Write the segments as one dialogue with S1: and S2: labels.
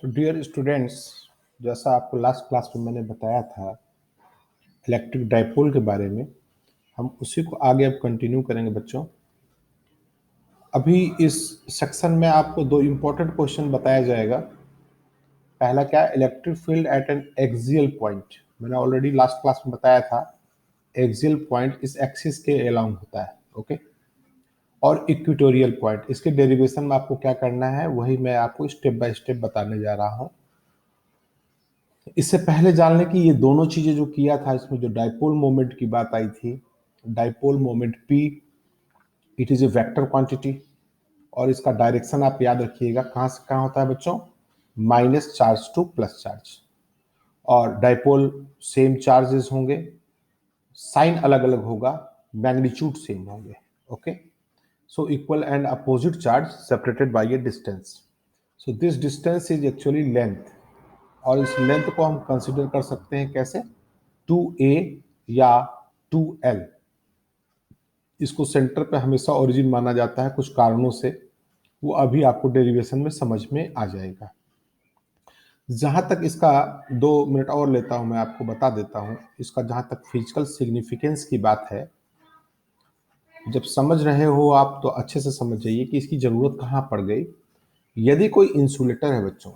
S1: So dear students, जैसा आपको last class में मैंने बताया था इलेक्ट्रिक डाइपोल के बारे में, हम उसी को आगे अब कंटिन्यू करेंगे बच्चों। अभी इस सेक्शन में आपको दो इम्पोर्टेंट क्वेश्चन बताया जाएगा। पहला क्या है, electric field at N axial point. मैंने ऑलरेडी लास्ट क्लास में बताया था एक्सियल पॉइंट इस एक्सिस के अलोंग होता है, ओके। और इक्वेटोरियल पॉइंट, इसके डेरिवेशन में आपको क्या करना है वही मैं आपको स्टेप बाय स्टेप बताने जा रहा हूँ। इससे पहले जान लें कि ये दोनों चीजें जो किया था, इसमें जो डाइपोल मोमेंट की बात आई थी, dipole moment P, it is a vector quantity और इसका डायरेक्शन आप याद रखिएगा कहाँ से कहाँ होता है बच्चों, minus charge two plus charge. और डाइपोल सेम चार्जेस होंगे, साइन अलग अलग होगा, मैग्नीट्यूड सेम होंगे, okay. So equal and opposite charge separated by A distance. So this distance is actually length, और इस लेंथ को हम कंसिडर कर सकते हैं कैसे, 2a या 2l। इसको सेंटर पे हमेशा ओरिजिन माना जाता है कुछ कारणों से, वो अभी आपको डेरिवेशन में समझ में आ जाएगा। जहां तक इसका 2 मिनट और लेता हूं, मैं आपको बता देता हूं इसका जहां तक फिजिकल सिग्निफिकेंस की बात है। जब समझ रहे हो आप तो अच्छे से समझ जाइए कि इसकी जरूरत कहां पड़ गई। यदि कोई इंसुलेटर है बच्चों,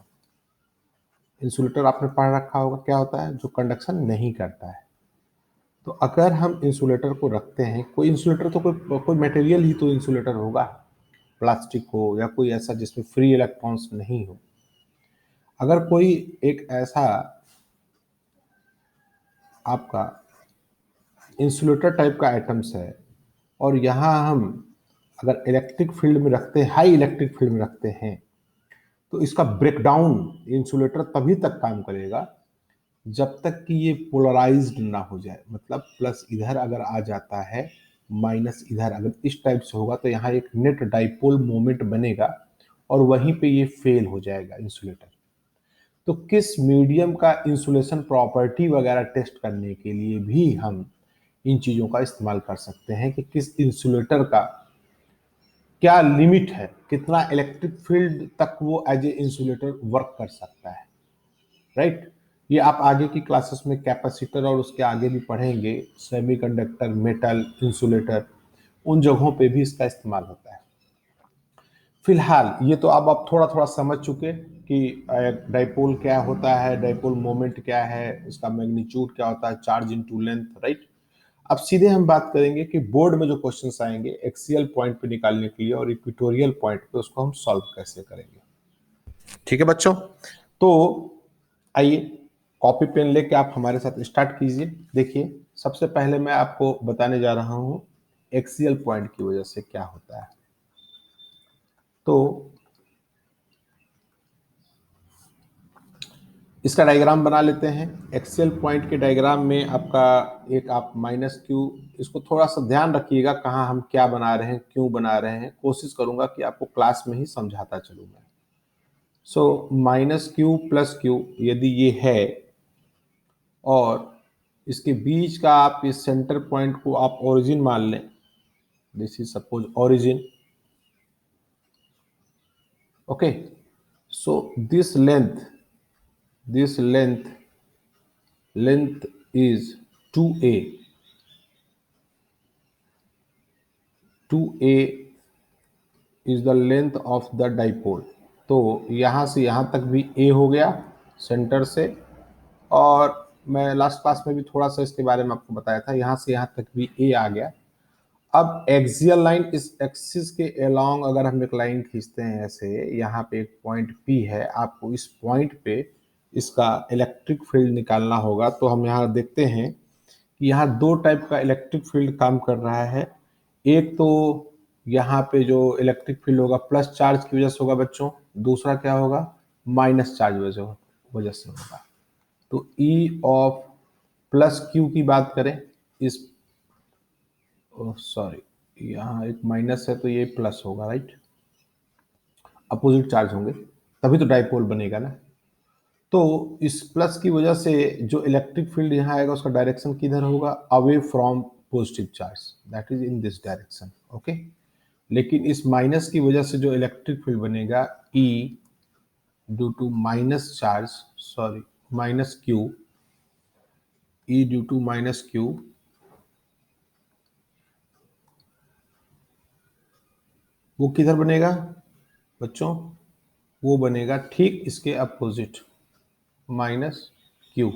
S1: इंसुलेटर आपने पढ़ रखा होगा क्या होता है, जो कंडक्शन नहीं करता है। तो अगर हम इंसुलेटर को रखते हैं, कोई इंसुलेटर तो कोई मटेरियल ही तो इंसुलेटर होगा, प्लास्टिक हो या कोई ऐसा जिसमें फ्री इलेक्ट्रॉन्स नहीं हो। अगर कोई एक ऐसा आपका इंसुलेटर टाइप का आइटम्स है और यहाँ हम अगर इलेक्ट्रिक फील्ड में रखते हैं, हाई इलेक्ट्रिक फील्ड में रखते हैं, तो इसका ब्रेकडाउन इंसुलेटर तभी तक काम करेगा जब तक कि ये पोलराइज्ड ना हो जाए। मतलब प्लस इधर अगर आ जाता है, माइनस इधर अगर इस टाइप से होगा, तो यहाँ एक नेट डाइपोल मोमेंट बनेगा और वहीं पे ये फेल हो जाएगा इंसुलेटर। तो किस मीडियम का इंसुलेशन प्रॉपर्टी वगैरह टेस्ट करने के लिए भी हम इन चीज़ों का इस्तेमाल कर सकते हैं कि किस इंसुलेटर का क्या लिमिट है, कितना इलेक्ट्रिक फील्ड तक वो एज ए इंसुलेटर वर्क कर सकता है, राइट। ये आप आगे की क्लासेस में कैपेसिटर और उसके आगे भी पढ़ेंगे, सेमीकंडक्टर, मेटल, इंसुलेटर, उन जगहों पे भी इसका इस्तेमाल होता है। फिलहाल ये तो अब आप थोड़ा थोड़ा समझ चुके कि डाइपोल क्या होता है, डाइपोल मोमेंट क्या है, उसका मैग्नीट्यूड क्या होता है, चार्ज इनटू लेंथ, राइट। अब सीधे हम बात करेंगे कि बोर्ड में जो क्वेश्चंस आएंगे एक्सियल पॉइंट पे निकालने के लिए और इक्वेटोरियल पॉइंट पे, उसको हम सॉल्व कैसे करेंगे। ठीक है बच्चों, तो आइए कॉपी पेन लेके आप हमारे साथ स्टार्ट कीजिए। देखिए, सबसे पहले मैं आपको बताने जा रहा हूं एक्सियल पॉइंट की वजह से क्या होता है। तो इसका डायग्राम बना लेते हैं। एक्सियल पॉइंट के डायग्राम में आपका एक आप माइनस क्यू, इसको थोड़ा सा ध्यान रखिएगा कहाँ हम क्या बना रहे हैं, क्यों बना रहे हैं। कोशिश करूंगा कि आपको क्लास में ही समझाता चलूँ मैं। So minus Q plus Q यदि ये है और इसके बीच का आप इस सेंटर पॉइंट को आप ओरिजिन मान लें, this is suppose origin, okay. So this length is 2a, 2a is the length of the dipole. तो यहाँ से यहाँ तक भी a हो गया सेंटर से, और मैं लास्ट क्लास में भी थोड़ा सा इसके बारे में आपको बताया था, यहाँ से यहाँ तक भी a आ गया। अब एक्सियल लाइन, इस एक्सिस के अलोंग अगर हम एक लाइन खींचते हैं ऐसे, यहाँ पे एक पॉइंट P है, आपको इस पॉइंट पे इसका इलेक्ट्रिक फील्ड निकालना होगा। तो हम यहाँ देखते हैं कि यहाँ दो टाइप का इलेक्ट्रिक फील्ड काम कर रहा है। एक तो यहाँ पे जो इलेक्ट्रिक फील्ड होगा प्लस चार्ज की वजह से होगा बच्चों, दूसरा क्या होगा, माइनस चार्ज वजह से होगा। तो E ऑफ प्लस Q की बात करें, इस सॉरी यहाँ एक माइनस है तो ये प्लस होगा, राइट। अपोजिट चार्ज होंगे तभी तो डाइपोल बनेगा ना। तो इस प्लस की वजह से जो इलेक्ट्रिक फील्ड यहाँ आएगा उसका डायरेक्शन किधर होगा, away from positive charge, that is in this direction, okay. लेकिन इस माइनस की वजह से जो इलेक्ट्रिक फील्ड बनेगा E due to minus charge, sorry minus Q, E due to minus Q, वो किधर बनेगा बच्चों, वो बनेगा ठीक इसके अपोजिट, माइनस क्यू,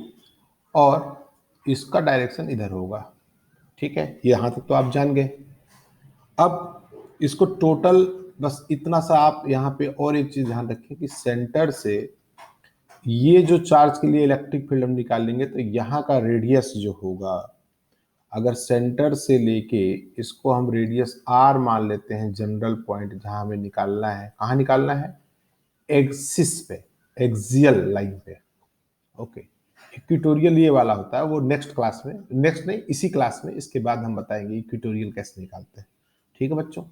S1: और इसका डायरेक्शन इधर होगा। ठीक है, यहां तक तो आप जान गए। अब इसको टोटल, बस इतना सा आप यहाँ पे और एक चीज ध्यान रखें कि सेंटर से ये जो चार्ज के लिए इलेक्ट्रिक फील्ड हम निकालेंगे तो यहाँ का रेडियस जो होगा, अगर सेंटर से लेके इसको हम रेडियस आर मान लेते हैं, जनरल पॉइंट जहां हमें निकालना है, कहाँ निकालना है, एक्सिस पे, एक्सियल लाइन पे। ओके, इक्वेटोरियल ये वाला होता है, वो नेक्स्ट क्लास में, नेक्स्ट नहीं इसी क्लास में, इसके बाद हम बताएंगे इक्वेटोरियल कैसे निकालते हैं। ठीक है बच्चों,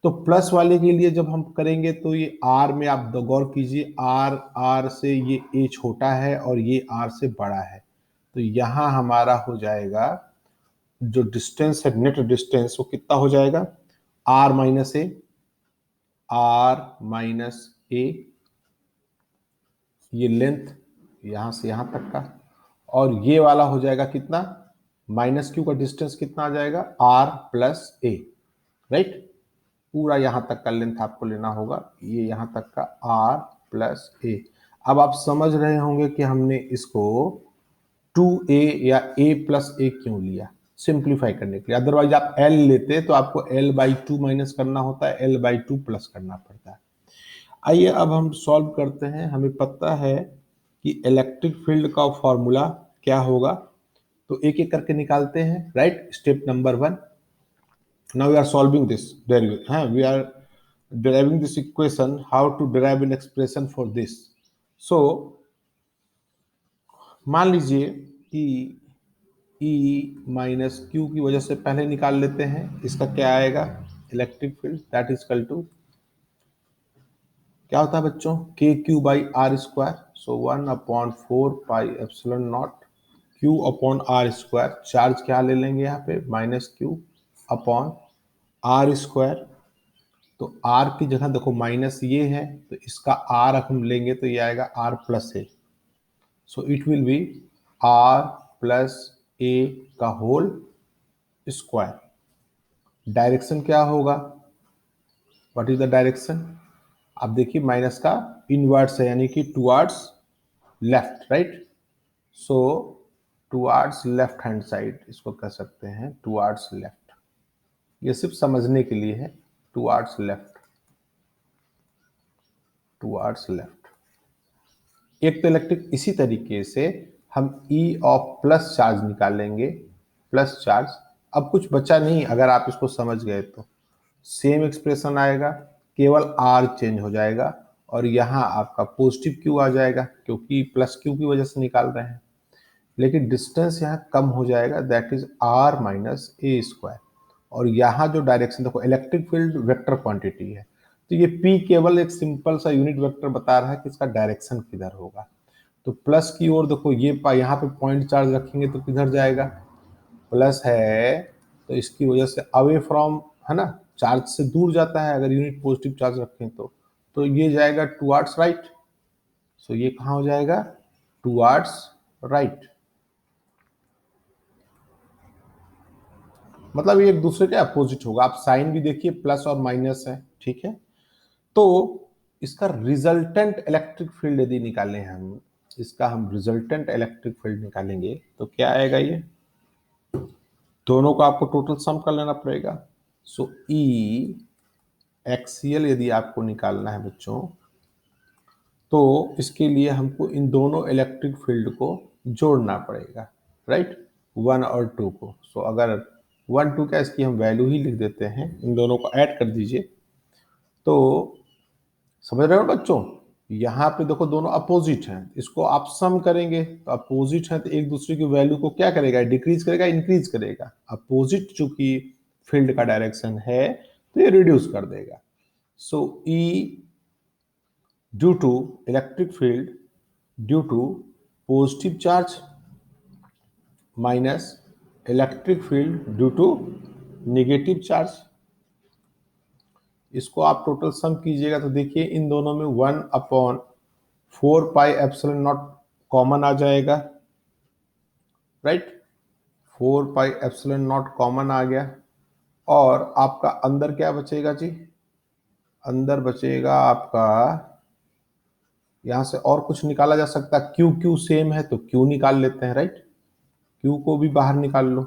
S1: तो प्लस वाले के लिए जब हम करेंगे तो ये आर में आप गौर कीजिए, आर आर से ये ए छोटा है और ये आर से बड़ा है, तो यहां हमारा हो जाएगा जो डिस्टेंस है, नेट डिस्टेंस, वो कितना हो जाएगा, r minus a, r minus a, ये लेंथ यहां से यहां तक का, और ये वाला हो जाएगा कितना, माइनस क्यू का डिस्टेंस कितना आ जाएगा, आर प्लस ए, राइट। पूरा यहां तक का लेंथ आपको लेना होगा, ये यहां तक का आर प्लस ए। अब आप समझ रहे होंगे कि हमने इसको 2a या a प्लस ए क्यों लिया, सिंप्लीफाई करने के लिए। अदरवाइज आप l लेते तो आपको l बाई टू माइनस करना होता है, l बाई टू प्लस करना पड़ता है। आइए अब हम सॉल्व करते हैं। हमें पता है कि इलेक्ट्रिक फील्ड का फॉर्मूला क्या होगा, तो एक एक करके निकालते हैं, right. Step number 1, now we are solving this we are deriving this equation, how to derive an expression for this। so मान लीजिए कि E माइनस क्यू की वजह से पहले निकाल लेते हैं, इसका क्या आएगा, electric field that is equal to, क्या होता है बच्चों, K Q by R square, so 1/4 pi epsilon nought Q upon R square. Charge क्या ले लेंगे यहाँ पे, minus Q upon R square, तो आर की जगह देखो माइनस ये है, तो इसका आर हम लेंगे तो ये आएगा r plus a, so it will be r plus a का होल स्क्वायर। डायरेक्शन क्या होगा, व्हाट इज द डायरेक्शन, आप देखिए माइनस का इनवर्ड्स है, यानी कि टुवर्ड्स लेफ्ट, राइट। सो टुवर्ड्स लेफ्ट हैंड साइड इसको कह सकते हैं, टुवर्ड्स लेफ्ट, ये सिर्फ समझने के लिए है, टुवर्ड्स लेफ्ट, टुवर्ड्स लेफ्ट। एक तो इलेक्ट्रिक, इसी तरीके से हम ई ऑफ प्लस चार्ज निकालेंगे, प्लस चार्ज। अब कुछ बचा नहीं, अगर आप इसको समझ गए तो सेम एक्सप्रेशन आएगा, केवल आर चेंज हो जाएगा, और यहाँ आपका पॉजिटिव क्यू आ जाएगा क्योंकि प्लस क्यू की वजह से निकाल रहे हैं, लेकिन डिस्टेंस यहाँ कम हो जाएगा, that is R minus A square. और यहाँ जो डायरेक्शन देखो, इलेक्ट्रिक फील्ड वेक्टर क्वांटिटी है, तो ये पी केवल एक सिंपल सा यूनिट वेक्टर बता रहा है कि इसका डायरेक्शन किधर होगा। तो प्लस की ओर देखो, ये यहाँ पे पॉइंट चार्ज रखेंगे तो किधर जाएगा, प्लस है तो इसकी वजह से अवे फ्रॉम, है ना, चार्ज से दूर जाता है अगर यूनिट पॉजिटिव चार्ज रखें तो ये जाएगा टुवर्ड्स राइट, सो ये कहाँ हो जाएगा, टुवर्ड्स राइट। मतलब ये एक दूसरे के अपोजिट होगा, आप साइन भी देखिए, प्लस और माइनस है, ठीक है। तो इसका रिजल्टेंट इलेक्ट्रिक फील्ड यदि निकालें हम, इसका हम रिजल्टेंट इलेक्ट्रिक फील्ड निकालेंगे तो क्या आएगा, ये दोनों को आपको टोटल सम कर लेना पड़ेगा। सो ई एक्सियल यदि आपको निकालना है बच्चों, तो इसके लिए हमको इन दोनों इलेक्ट्रिक फील्ड को जोड़ना पड़ेगा, राइट, 1 और 2 को। सो अगर 1 2 क्या, इसकी हम वैल्यू ही लिख देते हैं, इन दोनों को ऐड कर दीजिए, तो समझ रहे हो बच्चों, यहाँ पे देखो दोनों अपोजिट हैं, इसको आप सम करेंगे तो अपोजिट है तो एक दूसरे की वैल्यू को क्या करेगा, डिक्रीज करेगा, इंक्रीज करेगा। अपोजिट चूंकि फील्ड का डायरेक्शन है तो ये रिड्यूस कर देगा। So E due to electric field due to positive charge minus electric field due to negative charge, इसको आप टोटल सम कीजिएगा तो देखिए इन दोनों में 1/4 4 पाई एप्सिलॉन नॉट कॉमन आ जाएगा, right. 4 pi epsilon naught common आ गया, और आपका अंदर क्या बचेगा जी? अंदर बचेगा आपका, यहां से और कुछ निकाला जा सकता है, क्यू क्यू सेम है तो क्यू निकाल लेते हैं, राइट। क्यू को भी बाहर निकाल लो।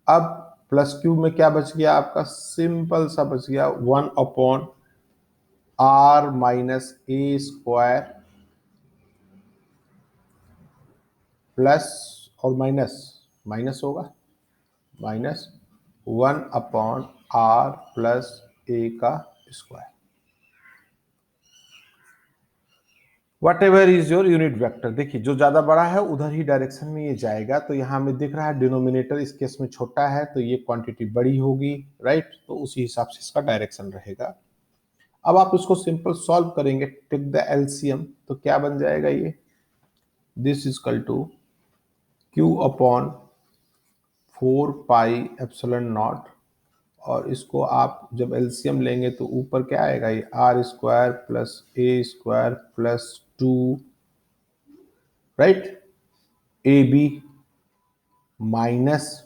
S1: अब प्लस क्यू में क्या बच गया आपका? सिंपल सा बच गया 1/r minus A square plus, और माइनस माइनस होगा, माइनस 1/r प्लस ए का square. What ever is your unit vector. देखिए जो ज्यादा बड़ा है उधर ही डायरेक्शन में ये जाएगा, तो यहाँ हमें दिख रहा है डिनोमिनेटर इस केस में छोटा है तो ये क्वांटिटी बड़ी होगी, राइट। तो उसी हिसाब से इसका डायरेक्शन रहेगा। अब आप उसको सिंपल सॉल्व करेंगे, टेक द एलसीएम, तो क्या बन जाएगा ये? This is equal to Q upon 4 pi epsilon nought, और इसको आप जब एलसीएम लेंगे तो ऊपर क्या आएगा? ये R square plus A square plus 2, right, A B minus,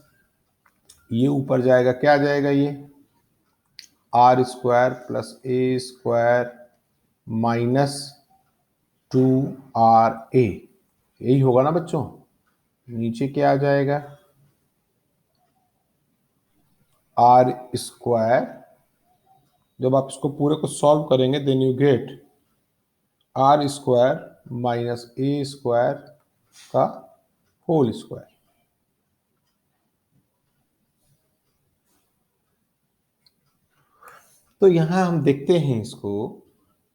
S1: ये ऊपर जाएगा, क्या आ जाएगा ये? आर स्क्वायर प्लस ए स्क्वायर माइनस 2RA, यही होगा ना बच्चों। नीचे क्या आ जाएगा? आर स्क्वायर, जब आप इसको पूरे को सॉल्व करेंगे then you get R square minus A square का होल स्क्वायर। तो यहां हम देखते हैं इसको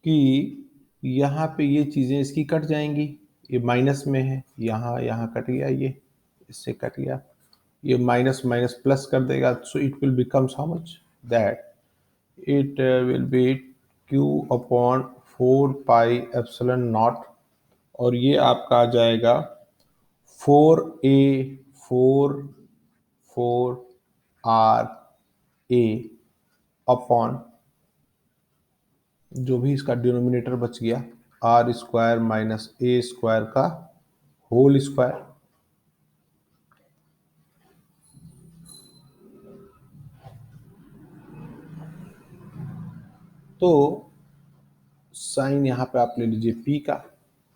S1: कि यहाँ पे ये चीजें इसकी कट जाएंगी, ये माइनस में है, यहाँ यहाँ कट गया, ये इससे कट गया, ये माइनस माइनस प्लस कर देगा, सो it will becomes how much? That it will be q upon 4 pi epsilon nought, और ये आपका आ जाएगा 4a 4 अपॉन जो भी इसका डिनोमिनेटर बच गया R square minus A square का होल स्क्वायर। तो साइन यहाँ पे आप ले लीजिए p का,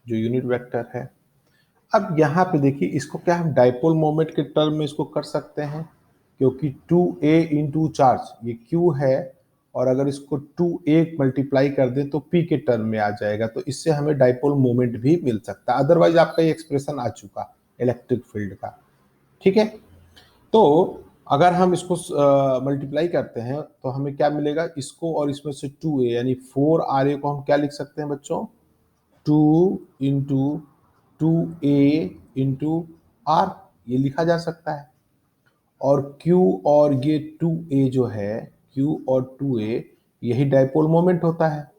S1: जो यूनिट वेक्टर है। अब यहाँ पे देखिए इसको क्या हम डाइपोल मोमेंट के टर्म में इसको कर सकते हैं, क्योंकि 2a इंटू चार्ज ये q है, और अगर इसको 2a मल्टीप्लाई कर दें तो p के टर्म में आ जाएगा, तो इससे हमें डाइपोल मोमेंट भी मिल सकता है। अदरवाइज आपका ये एक्सप्रेशन आ चुका इलेक्ट्रिक फील्ड का, ठीक है। तो अगर हम इसको मल्टीप्लाई करते हैं तो हमें क्या मिलेगा? इसको और इसमें से 2a यानी 4RA को हम क्या लिख सकते हैं बच्चों? 2 इंटू 2a इंटू आर, ये लिखा जा सकता है। और q और ये 2a जो है, q और 2a यही डाइपोल मोमेंट होता है,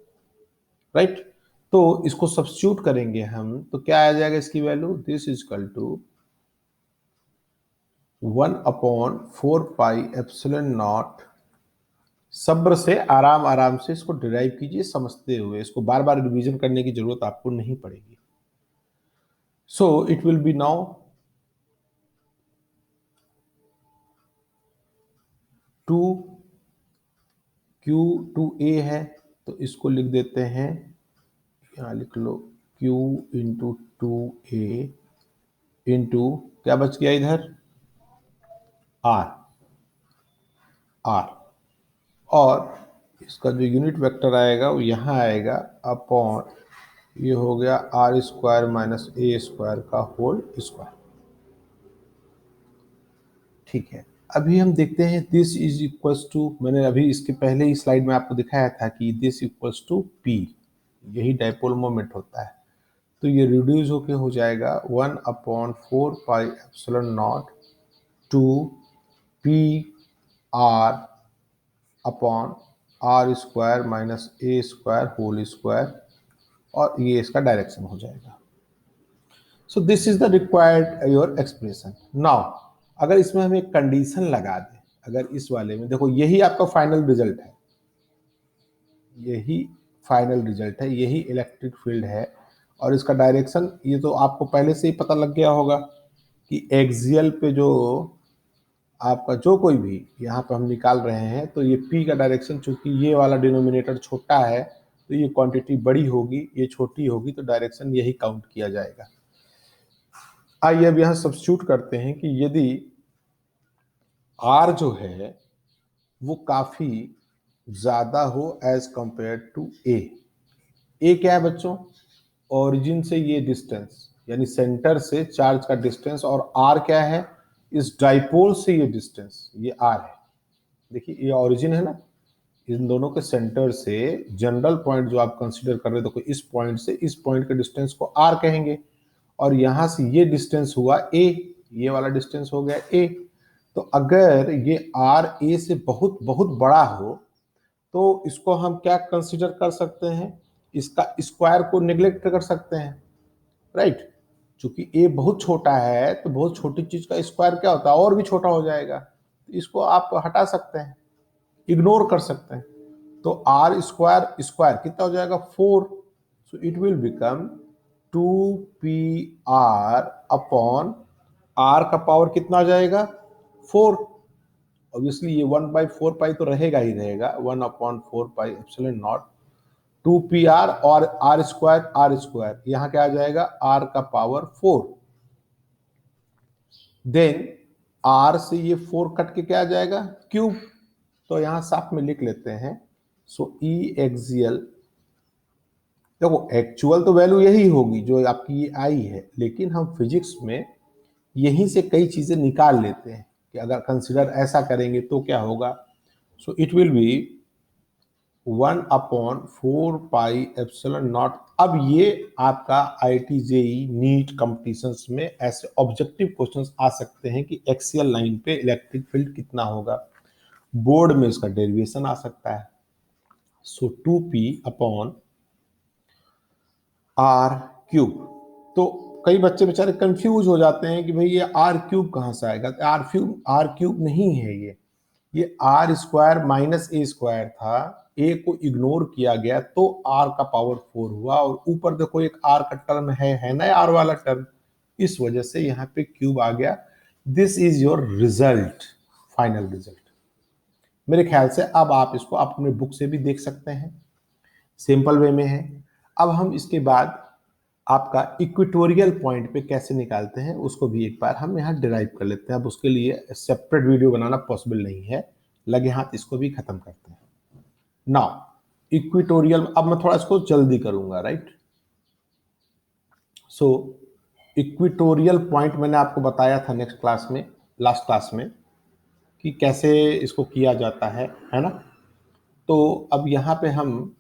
S1: राइट। तो इसको सब्स्टिट्यूट करेंगे हम तो क्या आ जाएगा इसकी value? This is equal to 1/4 pi epsilon nought. सब्र से आराम आराम से इसको डिराइव कीजिए, समझते हुए, इसको बार बार रिवीजन करने की जरूरत आपको नहीं पड़ेगी। सो इट विल बी नाउ 2 है, तो इसको लिख देते हैं, यहाँ लिख लो q इंटू 2a इंटू क्या बच गया इधर? r, r, और इसका जो यूनिट वेक्टर आएगा वो यहाँ आएगा अपॉन, ये हो गया R square minus A square का होल स्क्वायर, ठीक है। अभी हम देखते हैं दिस इज इक्वल्स टू, मैंने अभी इसके पहले ही स्लाइड में आपको दिखाया था कि दिस इक्वल्स टू p, यही डाइपोल मोमेंट होता है। तो ये रिड्यूस होके हो जाएगा 1/4 pi epsilon nought two p r upon R square minus A square whole square, और ये इसका डायरेक्शन हो जाएगा। So this is the required your expression. Now अगर इसमें हम एक कंडीशन लगा दें, अगर इस वाले में देखो यही आपका फाइनल रिजल्ट है, यही फाइनल रिजल्ट है, यही इलेक्ट्रिक फील्ड है, और इसका डायरेक्शन ये तो आपको पहले से ही पता लग गया होगा कि एक्सियल पे जो आपका जो कोई भी यहाँ पे हम निकाल रहे हैं, तो ये P का डायरेक्शन, चूंकि ये वाला डिनोमिनेटर छोटा है तो ये क्वांटिटी बड़ी होगी, ये छोटी होगी, तो डायरेक्शन यही काउंट किया जाएगा। आइए अब यहाँ सब्स्टिट्यूट करते हैं कि यदि R जो है वो काफी ज्यादा हो एज कंपेयर टू ए क्या है बच्चों? ओरिजिन से ये डिस्टेंस, यानी सेंटर से चार्ज का डिस्टेंस, और आर क्या है? इस डाइपोल से ये डिस्टेंस, ये आर है। देखिए ये ओरिजिन है ना, इन दोनों के सेंटर से जनरल पॉइंट जो आप कंसीडर कर रहे हो, देखो इस पॉइंट से इस पॉइंट के डिस्टेंस को आर कहेंगे, और यहां से ये डिस्टेंस हुआ ए, ये वाला डिस्टेंस हो गया ए। तो अगर ये आर ए से बहुत बहुत बड़ा हो तो इसको हम क्या कंसीडर कर सकते हैं? इसका स्क्वायर को नेग्लेक्ट कर सकते हैं, राइट? चूंकि ए बहुत छोटा है तो बहुत छोटी चीज का स्क्वायर क्या होता है? और भी छोटा हो जाएगा, तो इसको आप हटा सकते हैं, इग्नोर कर सकते हैं। तो आर स्क्वायर स्क्वायर कितना हो जाएगा? 4। So it will become 2pr upon R का पावर कितना आ जाएगा? 4। ऑब्वियसली ये 1/4 पाई तो रहेगा ही रहेगा, 1/4 पाई एप्सिलॉन नॉट 2pr, और आर स्क्वायर यहां क्या आ जाएगा? आर का पावर 4। देन आर से ये 4 कट के क्या आ जाएगा? क्यूब। तो यहां साफ में लिख लेते हैं, सो ई एक्सियल, देखो एक्चुअल तो वैल्यू यही होगी जो आपकी ये आई है, लेकिन हम फिजिक्स में यहीं से कई चीजें निकाल लेते हैं कि अगर कंसिडर ऐसा करेंगे तो क्या होगा। सो it will B 1/4 pi epsilon not. अब ये आपका आईआईटी जेईई नीट कॉम्पिटिशन्स में ऐसे ऑब्जेक्टिव क्वेश्चंस आ सकते हैं कि एक्सियल लाइन पे इलेक्ट्रिक फील्ड कितना होगा, बोर्ड में इसका डेरिवेशन आ सकता है। सो 2p अपॉन आर क्यूब। तो कई बच्चे बेचारे कंफ्यूज हो जाते हैं कि भाई ये आर क्यूब कहां से आएगा? आर क्यूब नहीं है, ये R square minus A square था, ए को इग्नोर किया गया तो आर का पावर 4 हुआ, और ऊपर देखो एक आर का टर्म है ना, आर वाला टर्म, इस वजह से यहाँ पे क्यूब आ गया। This is your result, final result. मेरे ख्याल से अब आप इसको अपने बुक से भी देख सकते हैं, सिंपल वे में है। अब हम इसके बाद आपका इक्वेटोरियल पॉइंट पे कैसे निकालते हैं उसको भी एक बार हम यहाँ डिराइव कर लेते हैं। अब उसके लिए सेपरेट वीडियो बनाना पॉसिबल नहीं है, लगे हाथ इसको भी खत्म करते हैं। नाउ इक्वेटोरियल, अब मैं थोड़ा इसको जल्दी करूंगा, राइट? सो इक्वेटोरियल पॉइंट मैंने आपको बताया था नेक्स्ट क्लास में, लास्ट क्लास में, कि कैसे इसको किया जाता है ना? तो अब यहाँ पे हम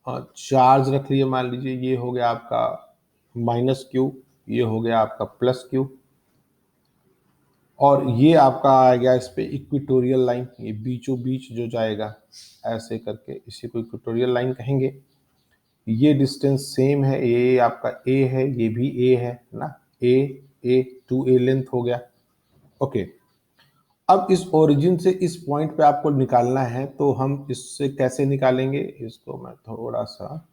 S1: चार्ज रख लिए, मान लीजिए ये हो गया आपका माइनस क्यू, ये हो गया आपका प्लस क्यू, और ये आपका आ गया इस पे इक्वेटोरियल लाइन, ये बीचों बीच जो जाएगा ऐसे करके, इसी को इक्वेटोरियल लाइन कहेंगे। ये डिस्टेंस सेम है, ये आपका ए है, ये भी ए है ना, ए 2a लेंथ हो गया। ओके, अब इस ओरिजिन से इस पॉइंट पे आपको निकालना है, तो हम इससे कैसे निकालेंगे? इसको मैं थोड़ा सा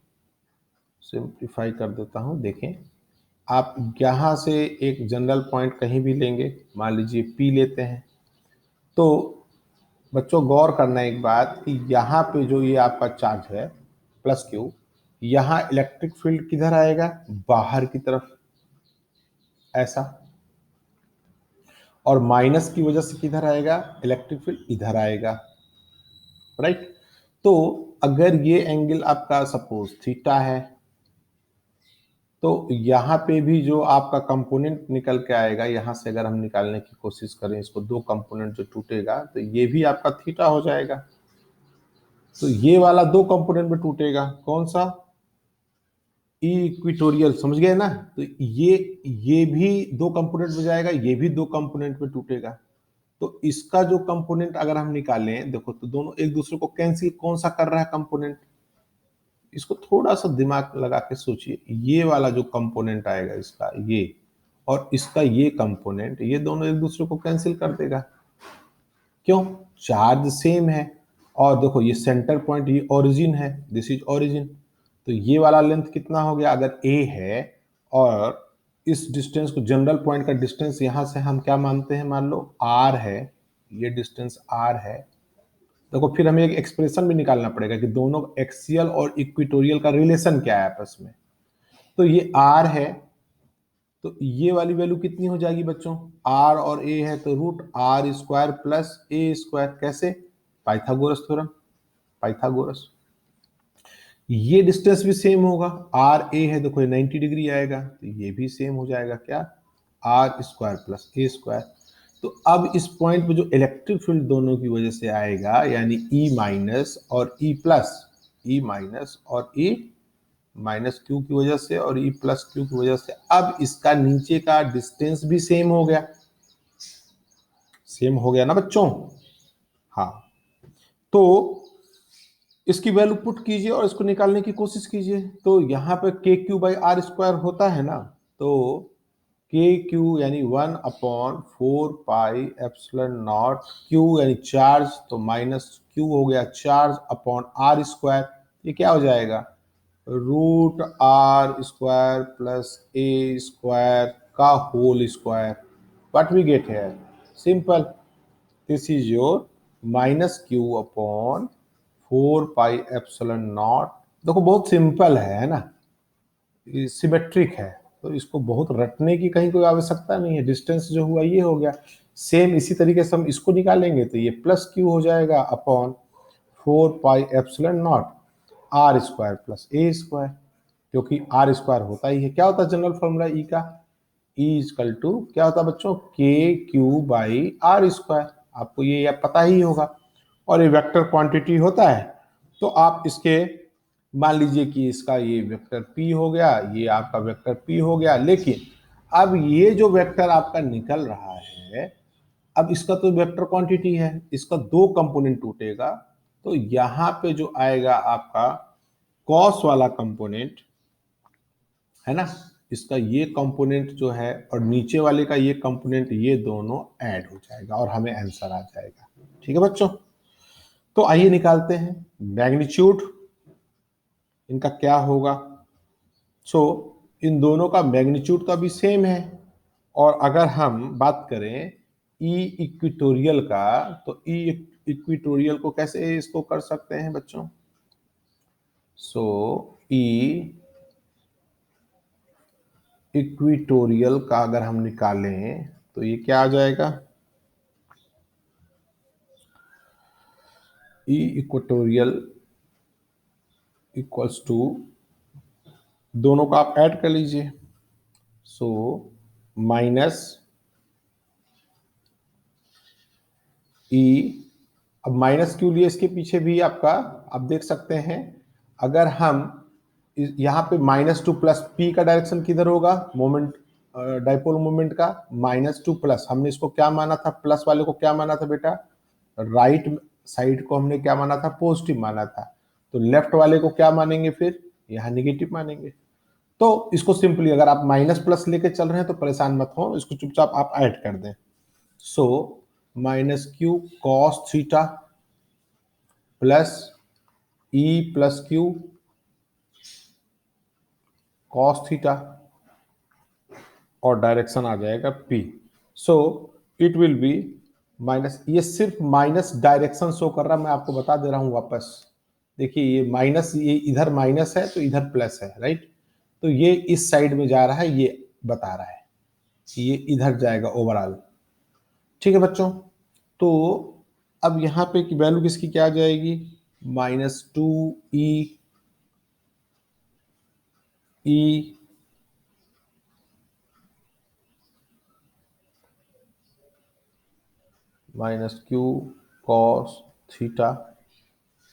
S1: सिंप्लीफाई कर देता हूं। देखें, आप यहां से एक जनरल पॉइंट कहीं भी लेंगे, मान लीजिए P लेते हैं, तो बच्चों गौर करना एक बात कि यहाँ पे जो ये आपका चार्ज है प्लस क्यू, यहाँ इलेक्ट्रिक फील्ड किधर आएगा? बाहर की तरफ, ऐसा, और माइनस की वजह से किधर आएगा? इलेक्ट्रिक फील्ड इधर आएगा, राइट? तो अगर ये एंगल आपका सपोज थीटा है, तो यहाँ पे भी जो आपका कंपोनेंट निकल के आएगा, यहाँ से अगर हम निकालने की कोशिश करें इसको, दो कंपोनेंट जो टूटेगा तो ये भी आपका थीटा हो जाएगा। तो ये वाला दो कंपोनेंट में टूटेगा, कौन सा? इक्वेटोरियल, समझ गए ना? तो ये भी दो कंपोनेंट में जाएगा, ये भी दो कंपोनेंट में टूटेगा। तो इसका जो कंपोनेंट अगर हम निकालें, देखो तो दोनों एक दूसरे को कैंसिल कौन सा कर रहा है कंपोनेंट? इसको थोड़ा सा दिमाग लगा के सोचिए, ये वाला जो कंपोनेंट आएगा इसका, ये और इसका ये कंपोनेंट, ये दोनों एक दूसरे को कैंसिल कर देगा। क्यों? चार्ज सेम है, और देखो ये सेंटर पॉइंट, ये ओरिजिन है, दिस इज ओरिजिन, तो ये वाला लेंथ कितना हो गया, अगर a है और इस डिस्टेंस को, जनरल पॉइंट का डिस्टेंस यहां से हम क्या मानते हैं, मान लो r है, ये डिस्टेंस r है। देखो फिर हमें एक एक्सप्रेशन भी निकालना पड़ेगा कि दोनों एक्सियल और इक्वेटोरियल का रिलेशन क्या है आपस में। तो ये r है, तो ये वाली वैल्यू कितनी हो जाएगी बच्चों, r और a है तो root r square plus a square. कैसे, पाइथागोरस थ्योरम, पाइथागोरस। ये डिस्टेंस भी सेम होगा, आर ए है देखो 90 डिग्री आएगा, तो ये भी सेम हो जाएगा क्या, आर स्क्वायर प्लस ए स्क्वायर। तो अब इस पॉइंट पे जो इलेक्ट्रिक फील्ड दोनों की वजह से आएगा, यानी ई माइनस और ई प्लस, ई माइनस और ई माइनस क्यू की वजह से और ई प्लस क्यू की वजह से, अब इसका नीचे का डिस्टेंस भी सेम हो गया, सेम हो गया ना बच्चों। हाँ, तो इसकी वैल्यू पुट कीजिए और इसको निकालने की कोशिश कीजिए। तो यहाँ पे के क्यू बाई आर स्क्वायर होता है ना, तो के क्यू यानी 1/4 पाई एप्सिलॉन नॉट क्यू यानी चार्ज, तो माइनस क्यू हो गया चार्ज अपॉन आर स्क्वायर। ये क्या हो जाएगा, root are square plus A square का whole square. What we get है, simple, this is your minus Q upon 4 pi epsilon naught. देखो बहुत सिंपल है ना, सिमेट्रिक है, तो इसको बहुत रटने की कहीं कोई आवश्यकता नहीं है। डिस्टेंस जो हुआ ये हो गया, सेम इसी तरीके से हम इसको निकालेंगे तो ये प्लस क्यू हो जाएगा upon 4 pi epsilon nought R square plus ए स्क्वायर, क्योंकि आर स्क्वायर होता ही है, क्या होता है जनरल फॉर्मूला ई का, ई इजकल टू क्या होता है बच्चों, K Q by R square. आपको ये पता ही होगा, और ये वेक्टर क्वांटिटी होता है, तो आप इसके मान लीजिए कि इसका ये वेक्टर p हो गया, ये आपका वेक्टर p हो गया। लेकिन अब ये जो वेक्टर आपका निकल रहा है, अब इसका तो वेक्टर क्वांटिटी है, इसका दो कंपोनेंट टूटेगा, तो यहां पे जो आएगा आपका कॉस वाला कंपोनेंट है ना, इसका ये कंपोनेंट जो है और नीचे वाले का ये कंपोनेंट, ये दोनों ऐड हो जाएगा और हमें आंसर आ जाएगा। ठीक है बच्चों, तो आइए निकालते हैं मैग्नीट्यूड इनका क्या होगा। सो इन दोनों का मैग्नीट्यूड तो अभी सेम है, और अगर हम बात करें ई इक्वेटोरियल का, तो ई इक्वेटोरियल को कैसे इसको कर सकते हैं बच्चों, सो ई इक्वेटोरियल का अगर हम निकालें तो ये क्या आ जाएगा, ई इक्वेटोरियल इक्वल्स टू, दोनों का आप ऐड कर लीजिए, सो माइनस ई, अब माइनस क्यों लिए इसके पीछे भी आपका, आप देख सकते हैं, अगर हम यहाँ पे -2 प्लस पी का डायरेक्शन किधर होगा, मोमेंट, डाइपोल मोमेंट का -2 प्लस, हमने इसको क्या माना था, प्लस वाले को क्या माना था बेटा, राइट साइड को हमने क्या माना था, पॉजिटिव माना था, तो लेफ्ट वाले को क्या मानेंगे, फिर यहाँ निगेटिव मानेंगे। तो इसको सिंपली अगर आप माइनस प्लस लेके चल रहे हैं तो परेशान मत हो, इसको चुपचाप आप ऐड कर दें। So minus Q cos theta plus E plus Q cos theta, और डायरेक्शन आ जाएगा P. So it will B minus, ये सिर्फ माइनस डायरेक्शन शो कर रहा है, मैं आपको बता दे रहा हूं वापस। देखिए ये माइनस, ये इधर माइनस है तो इधर प्लस है, राइट, तो ये इस साइड में जा रहा है, ये बता रहा है कि ये इधर जाएगा ओवरऑल। ठीक है बच्चों, तो अब यहाँ पे की वैल्यू किसकी क्या आ जाएगी, -2 ई -q cos theta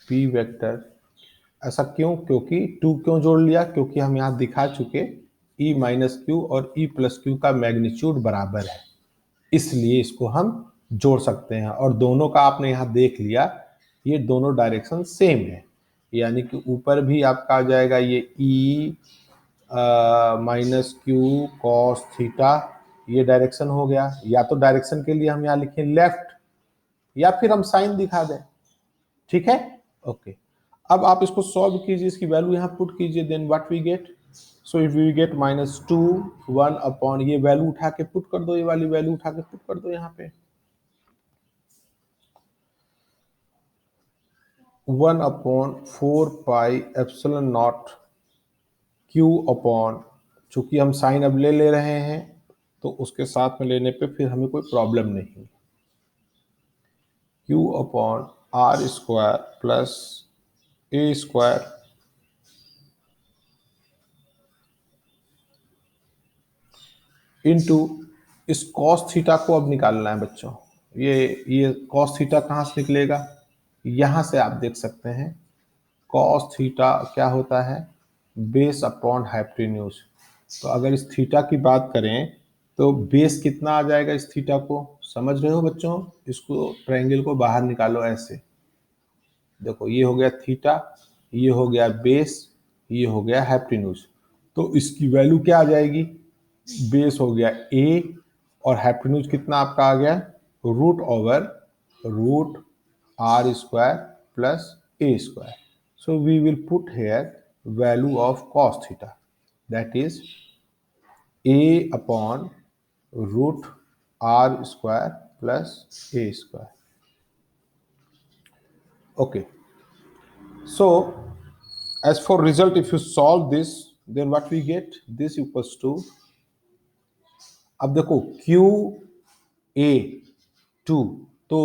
S1: P vector. ऐसा क्यों, क्योंकि 2 क्यों जोड़ लिया, क्योंकि हम यहाँ दिखा चुके E -q और E + q का मैग्नीट्यूड बराबर है, इसलिए इसको हम जोड़ सकते हैं। और दोनों का आपने यहाँ देख लिया, ये दोनों डायरेक्शन सेम है, यानी कि ऊपर भी आपका आ जाएगा ये E -q cos थीटा, ये डायरेक्शन हो गया। या तो डायरेक्शन के लिए हम यहाँ लिखें लेफ्ट, या फिर हम साइन दिखा दें, ठीक है, ओके। अब आप इसको सॉल्व कीजिए, इसकी वैल्यू यहाँ पुट कीजिए, then what we get, so if we get -2 1 upon, ये वैल्यू उठा के पुट कर दो, ये वाली वैल्यू उठा के पुट कर दो यहाँ पे, 1 upon 4 pi epsilon nought Q upon, चूंकि हम साइन अब ले रहे हैं तो उसके साथ में लेने पे फिर हमें कोई प्रॉब्लम नहीं, Q upon R square plus ए स्क्वायर इंटू इस कॉस थीटा को अब निकालना है बच्चों। ये कॉस थीटा कहाँ से निकलेगा, यहाँ से आप देख सकते हैं कॉस थीटा क्या होता है, बेस अपॉन हाइपोटेन्यूज। तो अगर इस थीटा की बात करें तो बेस कितना आ जाएगा इस थीटा को, समझ रहे हो बच्चों, इसको ट्रायंगल को बाहर निकालो ऐसे, देखो ये हो गया थीटा, ये हो गया बेस, ये हो गया हाइपोटेन्यूज, तो इसकी वैल्यू क्या आ जाएगी, बेस हो गया a और हाइपोटेन्यूज कितना आपका आ गया, root over root are square plus A square. So we will put here value of cos theta, that is a upon root are square plus A square. Okay, so as for result, if you solve this, then what we get, this equals to, अब देखो Q A 2, तो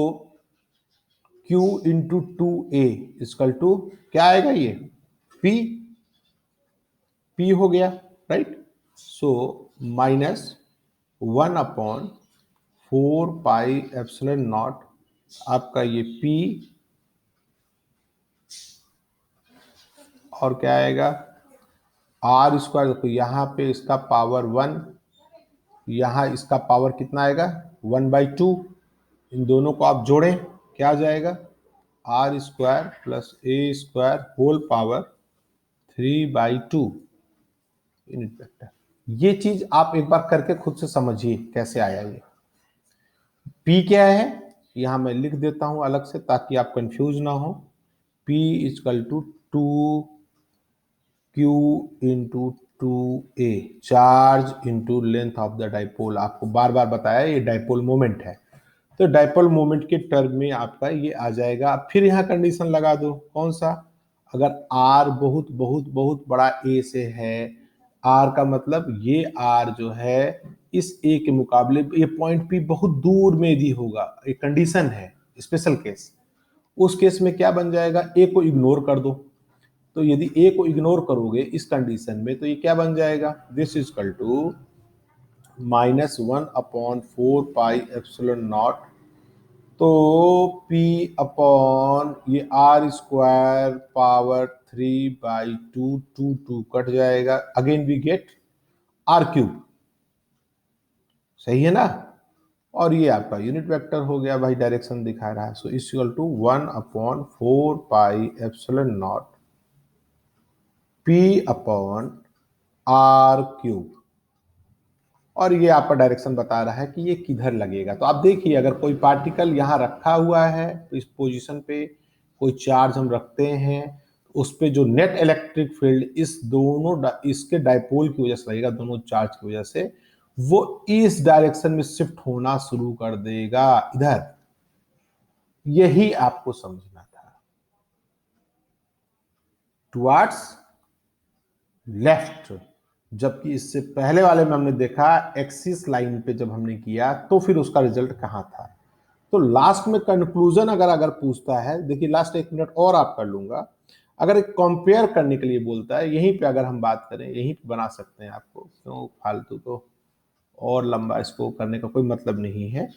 S1: Q into 2A equal to क्या आएगा, ये P, P हो गया, right. So -1 upon 4 pi epsilon not आपका ये P, और क्या आएगा आर स्क्वायर, देखो यहाँ पे इसका पावर 1, यहाँ इसका पावर कितना आएगा 1/2, इन दोनों को आप जोड़ें क्या आ जाएगा, आर स्क्वायर प्लस ए square whole power 3/2 unit vector. ये चीज आप एक बार करके खुद से समझिए कैसे आया ये। P क्या है, यहां मैं लिख देता हूं अलग से ताकि आप कंफ्यूज ना हो, P equal to 2Q into 2A, charge into length of the dipole. आपको बार बार बताया ये डाइपोल मोमेंट है, तो डाइपोल मोमेंट के टर्म में आपका ये आ जाएगा। फिर यहाँ कंडीशन लगा दो, कौन सा, अगर R बहुत बहुत बहुत बड़ा A से है, R का मतलब ये R जो है इस A के मुकाबले ये पॉइंट P बहुत दूर में भी होगा, एक कंडीशन है स्पेशल केस, उस केस में क्या बन जाएगा, A को इग्नोर कर दो, तो यदि A को इग्नोर करोगे इस कंडीशन में तो ये क्या बन जाएगा, this is equal to -1 upon 4 pi epsilon nought, तो P अपॉन ये आर स्क्वायर पावर 3/2, 2 कट जाएगा, again we get R cube, सही है ना, और ये आपका यूनिट वेक्टर हो गया भाई, डायरेक्शन दिखा रहा है। So equal to 1 upon 4 pi epsilon nought P upon R cube, और ये आपका डायरेक्शन बता रहा है कि ये किधर लगेगा। तो आप देखिए अगर कोई पार्टिकल यहाँ रखा हुआ है तो इस पोजीशन पे कोई चार्ज हम रखते हैं, उस पे जो नेट इलेक्ट्रिक फील्ड इस दोनों इसके डाइपोल की वजह से लगेगा, दोनों चार्ज की वजह से वो इस डायरेक्शन में शिफ्ट होना शुरू कर देगा इधर, यही आपको समझना था, टुवर्ड्स लेफ्ट। जबकि इससे पहले वाले में हमने देखा एक्सिस लाइन पे जब हमने किया तो फिर उसका रिजल्ट कहां था। तो लास्ट में कंक्लूजन अगर पूछता है, देखिए लास्ट 1 मिनट और आप कर लूंगा, अगर एक कंपेयर करने के लिए बोलता है, यहीं पे अगर हम बात करें यहीं पे बना सकते हैं, आपको क्यों फालतू को और लंबा इसको करने का कोई मतलब नहीं है।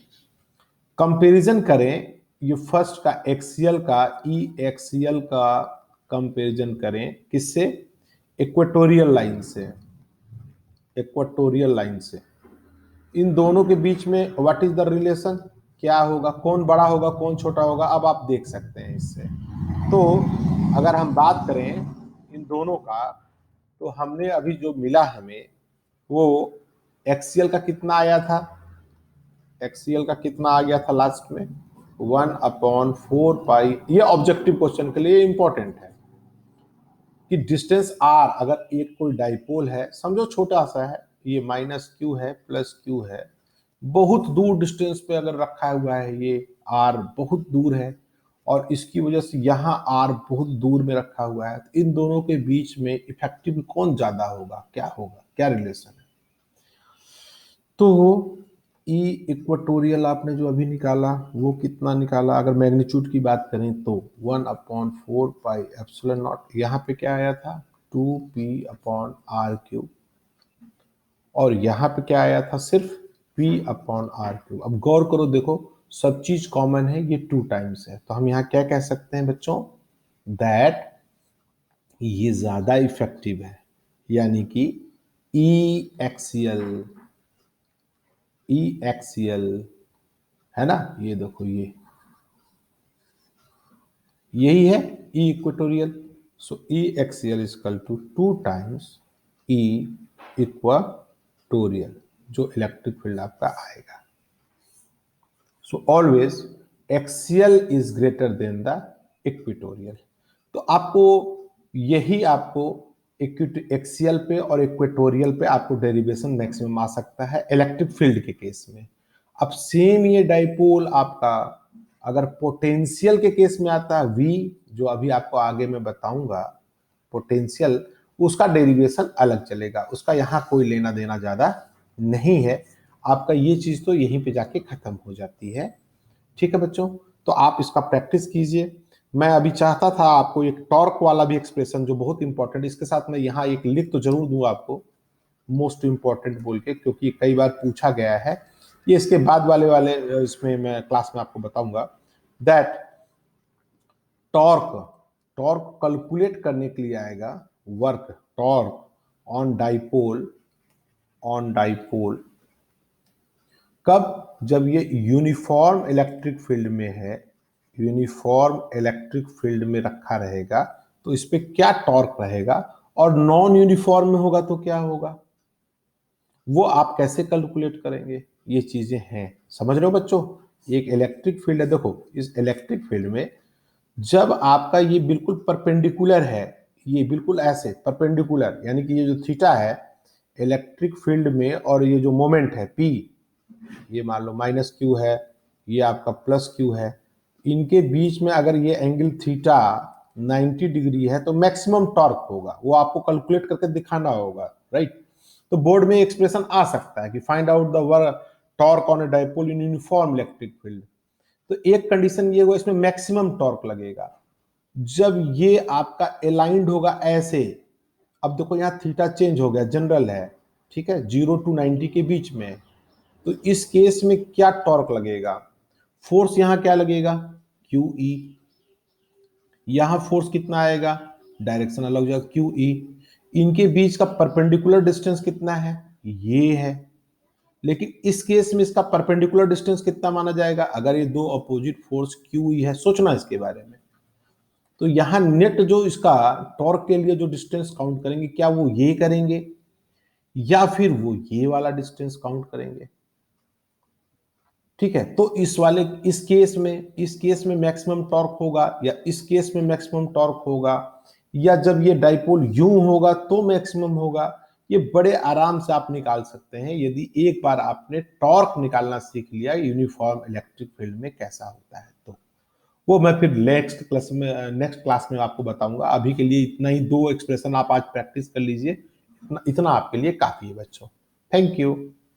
S1: कंपैरिजन करें, ये फर्स्ट का एक्सियल का ई एक्सियल का कंपैरिजन करें किससे, इक्वेटोरियल लाइन से, इक्वेटोरियल लाइन से, इन दोनों के बीच में व्हाट इज द रिलेशन, क्या होगा, कौन बड़ा होगा कौन छोटा होगा, अब आप देख सकते हैं इससे। तो अगर हम बात करें इन दोनों का, तो हमने अभी जो मिला हमें वो एक्सियल का कितना आया था, एक्सियल का कितना आ गया था लास्ट में 1/4 पाई, ये ऑब्जेक्टिव क्वेश्चन के लिए इंपॉर्टेंट है, कि डिस्टेंस आर, अगर एक कोई डाइपोल है, समझो छोटा सा है, ये माइनस क्यू है प्लस क्यू है, बहुत दूर डिस्टेंस पे अगर रखा हुआ है, ये आर बहुत दूर है और इसकी वजह से यहाँ आर बहुत दूर में रखा हुआ है, तो इन दोनों के बीच में इफेक्टिव कौन ज्यादा होगा, क्या होगा, क्या रिलेशन है? तो ई इक्वेटोरियल आपने जो अभी निकाला वो कितना निकाला, अगर मैग्नीट्यूड की बात करें तो 1/4 पाई एप्सिलॉन नॉट, यहाँ पे क्या आया था 2p/r³, और यहाँ पे क्या आया था सिर्फ p/r³। अब गौर करो, देखो सब चीज कॉमन है, ये 2 टाइम्स है, तो हम यहाँ क्या कह सकते हैं बच्चों, दैट ये ज्यादा इफेक्टिव है, यानी कि ई एक्सियल, ई एक्सियल है ना, ये देखो यही है E equatorial. So E axial is equal to 2 times E equatorial, जो इलेक्ट्रिक फील्ड आपका आएगा। So always axial is greater than the equatorial. तो आपको यही आपको एक्सियल पे और इक्वेटोरियल पे आपको डेरिवेशन मैक्सिमम आ सकता है इलेक्ट्रिक फील्ड के केस में। अब सेम ये डाइपोल आपका अगर पोटेंशियल के केस में आता है V, जो अभी आपको आगे मैं बताऊंगा, पोटेंशियल उसका डेरिवेशन अलग चलेगा, उसका यहाँ कोई लेना देना ज्यादा नहीं है, आपका ये चीज तो यहीं पे जाके खत्म हो जाती है। ठीक है बच्चों, तो आप इसका प्रैक्टिस कीजिए। मैं अभी चाहता था आपको एक टॉर्क वाला भी एक्सप्रेशन जो बहुत इंपॉर्टेंट, इसके साथ मैं यहाँ एक लिख तो जरूर दूं आपको, मोस्ट इंपॉर्टेंट बोल के, क्योंकि कई बार पूछा गया है। ये इसके बाद वाले इसमें मैं क्लास में आपको बताऊंगा दैट टॉर्क, टॉर्क कैलकुलेट करने के लिए आएगा work torque on dipole, on dipole कब, जब ये यूनिफॉर्म इलेक्ट्रिक फील्ड में है, यूनिफॉर्म इलेक्ट्रिक फील्ड में रखा रहेगा तो इस पे क्या टॉर्क रहेगा, और नॉन यूनिफॉर्म में होगा तो क्या होगा, वो आप कैसे कैलकुलेट करेंगे, ये चीजें हैं। समझ रहे हो बच्चों, एक इलेक्ट्रिक फील्ड है, देखो इस इलेक्ट्रिक फील्ड में जब आपका ये बिल्कुल परपेंडिकुलर है, ये बिल्कुल ऐसे परपेंडिकुलर, यानी कि ये जो थीटा है इलेक्ट्रिक फील्ड में, और ये जो मोमेंट है P, ये मान लो माइनस क्यू है, ये आपका प्लस क्यू है, इनके बीच में अगर ये एंगल थीटा 90 डिग्री है तो मैक्सिमम टॉर्क होगा, वो आपको कैलकुलेट करके दिखाना होगा, राइट। तो बोर्ड में एक्सप्रेशन आ सकता है कि find out the work torque on a dipole in uniform electric field. तो एक कंडीशन ये हुआ, इसमें मैक्सिमम टॉर्क लगेगा जब ये आपका अलाइंड होगा ऐसे। अब देखो यहाँ थीटा चेंज हो गया, जनरल है, ठीक है, 0 to 90 के बीच में, तो इस केस में क्या टॉर्क लगेगा, फोर्स यहां क्या लगेगा क्यू ई, यहां फोर्स कितना आएगा, डायरेक्शन अलग हो जाएगा क्यू ई, इनके बीच का परपेंडिकुलर डिस्टेंस कितना है, ये है, लेकिन इस केस में इसका परपेंडिकुलर डिस्टेंस कितना माना जाएगा, अगर ये दो अपोजिट फोर्स क्यू ई है, सोचना इसके बारे में। तो यहां नेट जो इसका टॉर्क के लिए जो डिस्टेंस काउंट करेंगे, क्या वो ये करेंगे या फिर वो ये वाला डिस्टेंस काउंट करेंगे। ठीक है, तो इस केस में मैक्सिमम टॉर्क होगा, या इस केस में मैक्सिमम टॉर्क होगा, या जब ये डाइपोल यूं होगा तो मैक्सिमम होगा, ये बड़े आराम से आप निकाल सकते हैं यदि एक बार आपने टॉर्क निकालना सीख लिया यूनिफॉर्म इलेक्ट्रिक फील्ड में कैसा होता है। तो वो मैं फिर नेक्स्ट क्लास में आपको बताऊंगा। अभी के लिए इतना ही, 2 एक्सप्रेशन आप आज प्रैक्टिस कर लीजिए, इतना आपके लिए काफी है बच्चों। Thank you.